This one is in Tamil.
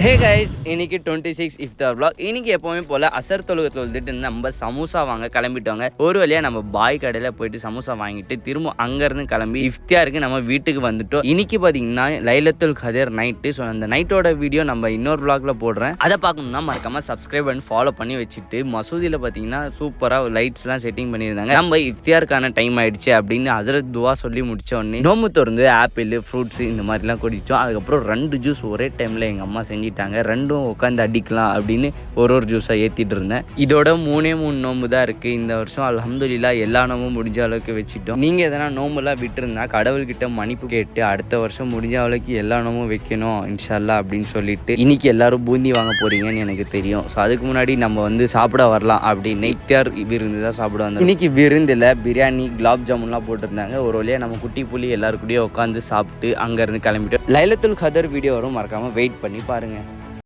ஹே கைஸ், இன்னைக்கு 26 இஃப்தார் vlog. இன்னைக்கு எப்பவுமே போல அசர் தொழுகை தொழுதுட்டு நம்ம சமோசா வாங்க கிளம்பிட்டோங்க. ஒரு வழியா நம்ம பாய் கடையில் போயிட்டு சமோசா வாங்கிட்டு திரும்ப அங்கேருந்து கிளம்பி இஃப்தியாருக்கு நம்ம வீட்டுக்கு வந்துட்டோம். இன்னைக்கு பார்த்தீங்கன்னா லைலத்துல் கதர் நைட்டு. ஸோ அந்த நைட்டோட வீடியோ நம்ம இன்னொரு vlogல போடுறேன். அதை பார்க்கணும்னா மறக்காம சப்ஸ்கிரைப் பண்ணி ஃபாலோ பண்ணி வச்சுட்டு மசூதியில் பார்த்தீங்கன்னா சூப்பராக லைட்ஸ்லாம் செட்டிங் பண்ணியிருந்தாங்க. நம்ம இஃப்தியாருக்கான டைம் ஆயிடுச்சு அப்படின்னு ஹஜ்ரத் துவா சொல்லி முடிச்ச உடனே நோம்பு திறந்து ஆப்பிள் ஃப்ரூட்ஸ் இந்த மாதிரிலாம் குடித்தோம். அதுக்கப்புறம் 2 ஜூஸ் ஒரே டைமில் எங்கள் அம்மா செஞ்சிட்டாங்க. ரெண்டும் உட்காந்து அடிக்கலாம் அப்படின்னு ஒரு ஜூஸாக ஏற்றிட்டு இருந்தேன். இதோட 3 நோம்பு தான் இருக்குது இந்த வருஷம். அல்ஹம்துலில்லாஹ் எல்லா நோம்பும் முடிஞ்ச அளவுக்கு வச்சுட்டோம். நீங்கள் எதனா நோம்புலாம் விட்டுருந்தா கடவுள்கிட்ட மன்னிப்பு கேட்டு அடுத்த வருஷம் முடிஞ்ச அளவுக்கு எல்லா நோம்பும் வைக்கணும் இன்ஷா அல்லாஹ் அப்படின்னு சொல்லிட்டு இன்னைக்கு எல்லாரும் பூந்தி வாங்க போறீங்கன்னு எனக்கு தெரியும். ஸோ அதுக்கு முன்னாடி நம்ம வந்து சாப்பிட வரலாம் அப்படின்னு இஃப்தியார் விருந்து தான் சாப்பிட வந்தோம். இன்னைக்கு விருந்தில் பிரியாணி குலாப் ஜாமுன்லாம் போட்டிருந்தாங்க. ஒரு வழியாக நம்ம குட்டி புள்ளி எல்லாருக்கூடயும் உட்காந்து சாப்பிட்டு அங்கேருந்து கிளம்பிட்டோம். லைலத்துல் கதர் வீடியோ வரும், மறக்காமல் வெயிட் பண்ணி பாருங்கள்.